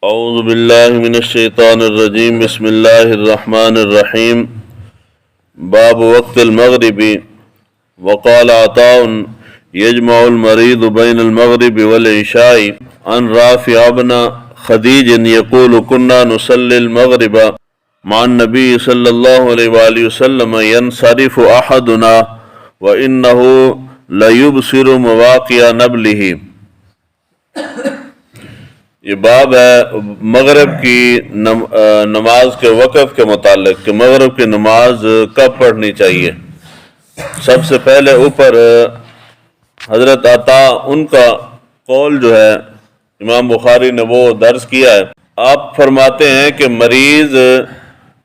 اعوذ باللہ من الشیطان الرجیم بسم اللہ الرحمن الرحیم باب وقت المغرب وقال عطاء یجمع المریض بین المغرب والعشاء عن رافع بن خدیج یقول كنا نصلی المغرب مع النبی صلی اللہ علیہ وآلہ وسلم ينصرف احدنا وانه لیبصر مواقع نبلہ۔ یہ باب ہے مغرب کی نماز کے وقت کے متعلق کہ مغرب کی نماز کب پڑھنی چاہیے۔ سب سے پہلے اوپر حضرت عطا ان کا قول جو ہے امام بخاری نے وہ درج کیا ہے۔ آپ فرماتے ہیں کہ مریض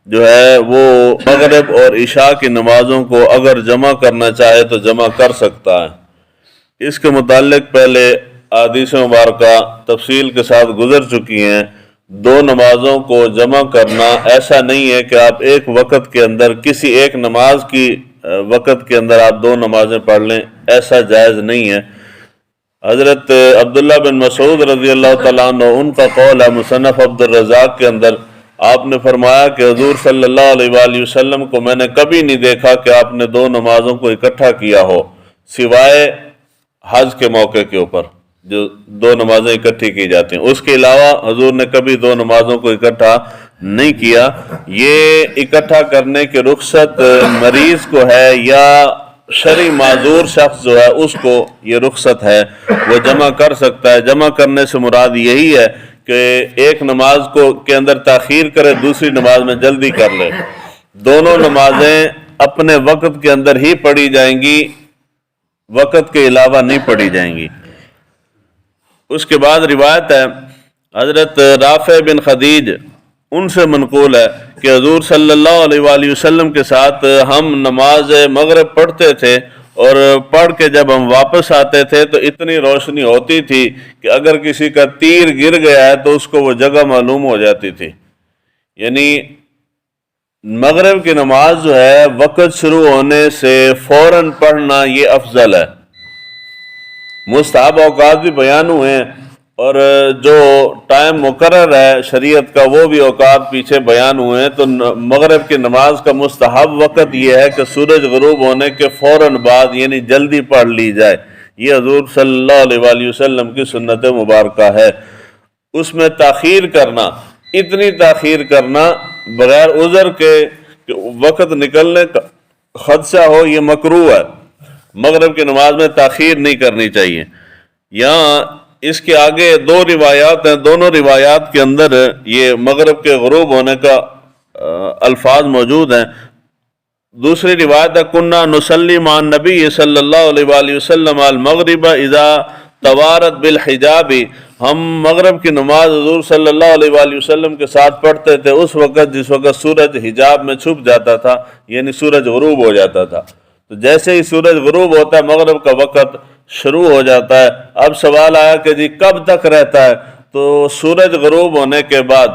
جو ہے وہ مغرب اور عشاء کی نمازوں کو اگر جمع کرنا چاہے تو جمع کر سکتا ہے۔ اس کے متعلق پہلے احادیث مبارکہ تفصیل کے ساتھ گزر چکی ہیں۔ دو نمازوں کو جمع کرنا ایسا نہیں ہے کہ آپ ایک وقت کے اندر کسی ایک نماز کی وقت کے اندر آپ دو نمازیں پڑھ لیں، ایسا جائز نہیں ہے۔ حضرت عبداللہ بن مسعود رضی اللہ تعالیٰ عنہ ان کا قول ہے مصنف عبد الرزاق کے اندر، آپ نے فرمایا کہ حضور صلی اللہ علیہ وآلہ وسلم کو میں نے کبھی نہیں دیکھا کہ آپ نے دو نمازوں کو اکٹھا کیا ہو سوائے حج کے موقع کے اوپر جو دو نمازیں اکٹھی کی جاتی ہیں، اس کے علاوہ حضور نے کبھی دو نمازوں کو اکٹھا نہیں کیا۔ یہ اکٹھا کرنے کی رخصت مریض کو ہے یا شرعی معذور شخص جو ہے اس کو یہ رخصت ہے، وہ جمع کر سکتا ہے۔ جمع کرنے سے مراد یہی ہے کہ ایک نماز کے اندر تاخیر کرے، دوسری نماز میں جلدی کر لے۔ دونوں نمازیں اپنے وقت کے اندر ہی پڑھی جائیں گی، وقت کے علاوہ نہیں پڑھی جائیں گی۔ اس کے بعد روایت ہے حضرت رافع بن خدیج ان سے منقول ہے کہ حضور صلی اللہ علیہ وآلہ وسلم کے ساتھ ہم نماز مغرب پڑھتے تھے، اور پڑھ کے جب ہم واپس آتے تھے تو اتنی روشنی ہوتی تھی کہ اگر کسی کا تیر گر گیا ہے تو اس کو وہ جگہ معلوم ہو جاتی تھی۔ یعنی مغرب کی نماز جو ہے وقت شروع ہونے سے فوراً پڑھنا یہ افضل ہے۔ مستحب اوقات بھی بیان ہوئے ہیں اور جو ٹائم مقرر ہے شریعت کا وہ بھی اوقات پیچھے بیان ہوئے ہیں۔ تو مغرب کی نماز کا مستحب وقت یہ ہے کہ سورج غروب ہونے کے فوراً بعد یعنی جلدی پڑھ لی جائے۔ یہ حضور صلی اللہ علیہ وآلہ وسلم کی سنت مبارکہ ہے۔ اس میں تاخیر کرنا، اتنی تاخیر کرنا بغیر عذر کے وقت نکلنے کا خدشہ ہو، یہ مکروہ ہے۔ مغرب کی نماز میں تاخیر نہیں کرنی چاہیے۔ یہاں اس کے آگے دو روایات ہیں، دونوں روایات کے اندر یہ مغرب کے غروب ہونے کا الفاظ موجود ہیں۔ دوسری روایت ہے کنا نصلی مع النبی صلی اللہ علیہ وآلہ وسلم المغرب اذا توارت بالحجاب، ہم مغرب کی نماز حضور صلی اللہ علیہ وآلہ وسلم کے ساتھ پڑھتے تھے اس وقت جس وقت سورج حجاب میں چھپ جاتا تھا، یعنی سورج غروب ہو جاتا تھا۔ تو جیسے ہی سورج غروب ہوتا ہے مغرب کا وقت شروع ہو جاتا ہے۔ اب سوال آیا کہ جی کب تک رہتا ہے؟ تو سورج غروب ہونے کے بعد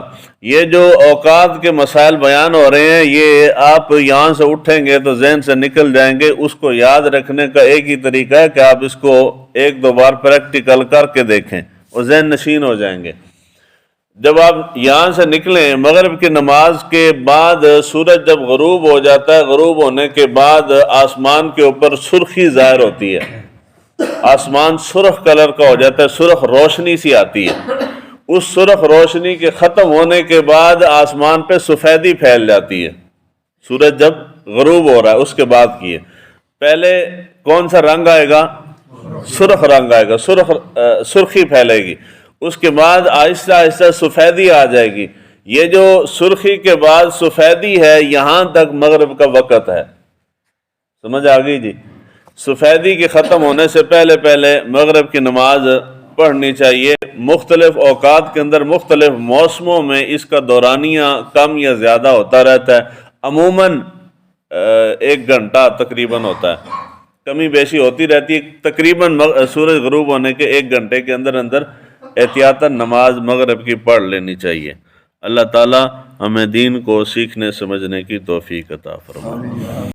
یہ جو اوقات کے مسائل بیان ہو رہے ہیں یہ آپ یہاں سے اٹھیں گے تو ذہن سے نکل جائیں گے۔ اس کو یاد رکھنے کا ایک ہی طریقہ ہے کہ آپ اس کو ایک دو بار پریکٹیکل کر کے دیکھیں اور ذہن نشین ہو جائیں گے۔ جب آپ یہاں سے نکلیں مغرب کی نماز کے بعد سورج جب غروب ہو جاتا ہے، غروب ہونے کے بعد آسمان کے اوپر سرخی ظاہر ہوتی ہے، آسمان سرخ کلر کا ہو جاتا ہے، سرخ روشنی سی آتی ہے۔ اس سرخ روشنی کے ختم ہونے کے بعد آسمان پہ سفیدی پھیل جاتی ہے۔ سورج جب غروب ہو رہا ہے اس کے بعد کی ہے، پہلے کون سا رنگ آئے گا؟ سرخ رنگ آئے گا، سرخی پھیلے گی۔ اس کے بعد آہستہ آہستہ سفیدی آ جائے گی۔ یہ جو سرخی کے بعد سفیدی ہے یہاں تک مغرب کا وقت ہے۔ سمجھ آ گئی جی؟ سفیدی کے ختم ہونے سے پہلے پہلے مغرب کی نماز پڑھنی چاہیے۔ مختلف اوقات کے اندر مختلف موسموں میں اس کا دورانیہ کم یا زیادہ ہوتا رہتا ہے۔ عموماً 1 گھنٹہ تقریباً ہوتا ہے، کمی بیشی ہوتی رہتی ہے۔ تقریباً سورج غروب ہونے کے 1 گھنٹے کے اندر اندر احتیاطاً نماز مغرب کی پڑھ لینی چاہیے۔ اللہ تعالی ہمیں دین کو سیکھنے سمجھنے کی توفیق عطا فرمائے۔